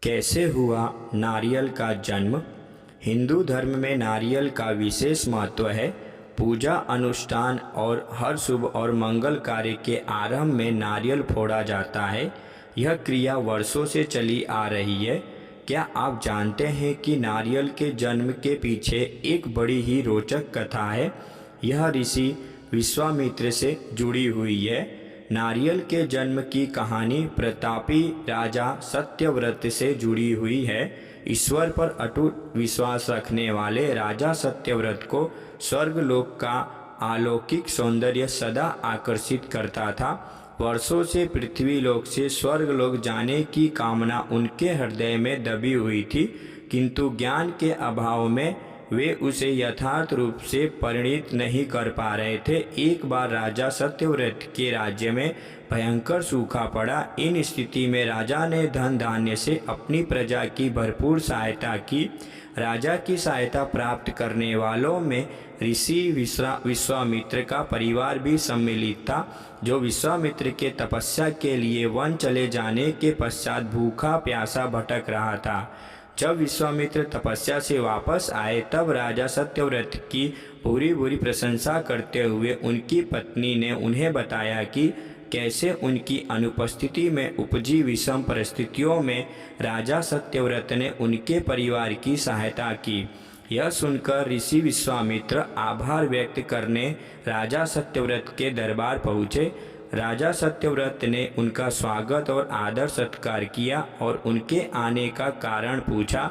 कैसे हुआ नारियल का जन्म। हिंदू धर्म में नारियल का विशेष महत्व है। पूजा अनुष्ठान और हर शुभ और मंगल कार्य के आरंभ में नारियल फोड़ा जाता है। यह क्रिया वर्षों से चली आ रही है। क्या आप जानते हैं कि नारियल के जन्म के पीछे एक बड़ी ही रोचक कथा है। यह ऋषि विश्वामित्र से जुड़ी हुई है। नारियल के जन्म की कहानी प्रतापी राजा सत्यव्रत से जुड़ी हुई है। ईश्वर पर अटूट विश्वास रखने वाले राजा सत्यव्रत को स्वर्गलोक का अलौकिक सौंदर्य सदा आकर्षित करता था। वर्षों से पृथ्वीलोक से स्वर्गलोक जाने की कामना उनके हृदय में दबी हुई थी, किंतु ज्ञान के अभाव में वे उसे यथार्थ रूप से परिणित नहीं कर पा रहे थे। एक बार राजा सत्यव्रत के राज्य में भयंकर सूखा पड़ा। इन स्थिति में राजा ने धन धान्य से अपनी प्रजा की भरपूर सहायता की। राजा की सहायता प्राप्त करने वालों में ऋषि विश्वामित्र का परिवार भी सम्मिलित था, जो विश्वामित्र के तपस्या के लिए वन चले जाने के पश्चात भूखा प्यासा भटक रहा था। जब विश्वामित्र तपस्या से वापस आए तब राजा सत्यव्रत की पूरी प्रशंसा करते हुए उनकी पत्नी ने उन्हें बताया कि कैसे उनकी अनुपस्थिति में उपजी विषम परिस्थितियों में राजा सत्यव्रत ने उनके परिवार की सहायता की। यह सुनकर ऋषि विश्वामित्र आभार व्यक्त करने राजा सत्यव्रत के दरबार पहुँचे। राजा सत्यव्रत ने उनका स्वागत और आदर सत्कार किया और उनके आने का कारण पूछा।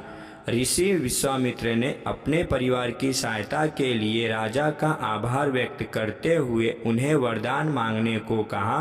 ऋषि विश्वामित्र ने अपने परिवार की सहायता के लिए राजा का आभार व्यक्त करते हुए उन्हें वरदान मांगने को कहा।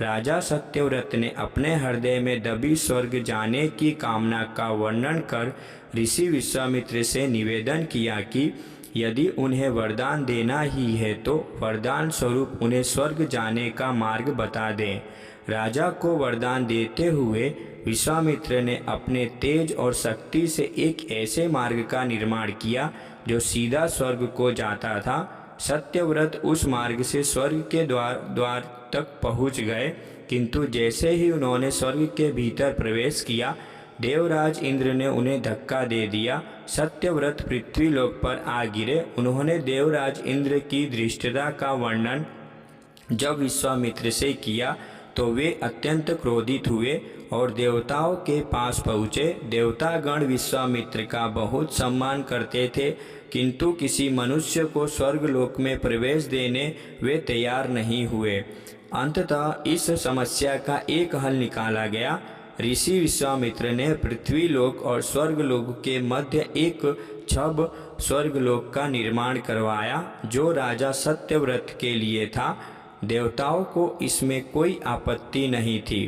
राजा सत्यव्रत ने अपने हृदय में दबी स्वर्ग जाने की कामना का वर्णन कर ऋषि विश्वामित्र से निवेदन किया कि यदि उन्हें वरदान देना ही है तो वरदान स्वरूप उन्हें स्वर्ग जाने का मार्ग बता दें। राजा को वरदान देते हुए विश्वामित्र ने अपने तेज और शक्ति से एक ऐसे मार्ग का निर्माण किया जो सीधा स्वर्ग को जाता था। सत्यव्रत उस मार्ग से स्वर्ग के द्वार तक पहुंच गए, किंतु जैसे ही उन्होंने स्वर्ग के भीतर प्रवेश किया, देवराज इंद्र ने उन्हें धक्का दे दिया। सत्यव्रत पृथ्वीलोक पर आ गिरे। उन्होंने देवराज इंद्र की धृष्टता का वर्णन जब विश्वामित्र से किया तो वे अत्यंत क्रोधित हुए और देवताओं के पास पहुँचे। देवतागण विश्वामित्र का बहुत सम्मान करते थे, किंतु किसी मनुष्य को स्वर्गलोक में प्रवेश देने वे तैयार नहीं हुए। अंततः इस समस्या का एक हल निकाला गया। ऋषि विश्वामित्र ने पृथ्वीलोक और स्वर्गलोक के मध्य एक छब स्वर्गलोक का निर्माण करवाया, जो राजा सत्यव्रत के लिए था। देवताओं को इसमें कोई आपत्ति नहीं थी।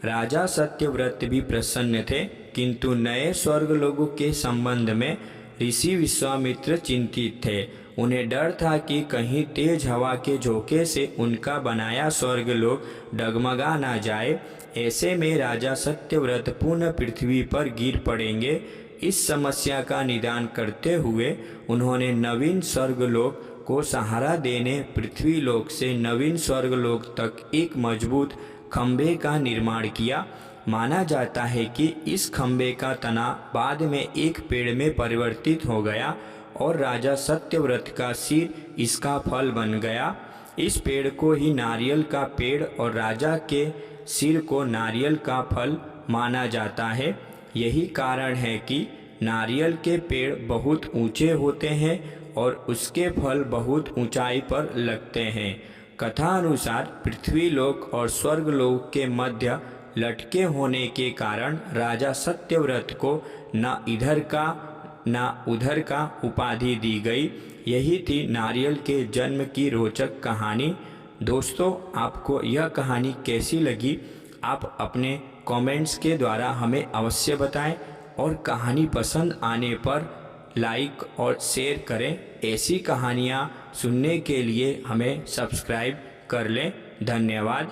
राजा सत्यव्रत भी प्रसन्न थे, किंतु नए स्वर्गलोक के संबंध में ऋषि विश्वामित्र चिंतित थे। उन्हें डर था कि कहीं तेज हवा के झोंके से उनका बनाया स्वर्गलोक डगमगा ना जाए। ऐसे में राजा सत्यव्रत पुनः पृथ्वी पर गिर पड़ेंगे। इस समस्या का निदान करते हुए उन्होंने नवीन स्वर्गलोक को सहारा देने पृथ्वीलोक से नवीन स्वर्गलोक तक एक मजबूत खंभे का निर्माण किया। माना जाता है कि इस खंभे का तना बाद में एक पेड़ में परिवर्तित हो गया और राजा सत्यव्रत का सिर इसका फल बन गया। इस पेड़ को ही नारियल का पेड़ और राजा के सिर को नारियल का फल माना जाता है। यही कारण है कि नारियल के पेड़ बहुत ऊंचे होते हैं और उसके फल बहुत ऊंचाई पर लगते हैं। कथा अनुसार पृथ्वीलोक और स्वर्गलोक के मध्य लटके होने के कारण राजा सत्यव्रत को न इधर का न उधर का उपाधि दी गई। यही थी नारियल के जन्म की रोचक कहानी। दोस्तों, आपको यह कहानी कैसी लगी आप अपने कमेंट्स के द्वारा हमें अवश्य बताएं और कहानी पसंद आने पर लाइक और शेयर करें। ऐसी कहानियाँ सुनने के लिए हमें सब्सक्राइब कर लें। धन्यवाद।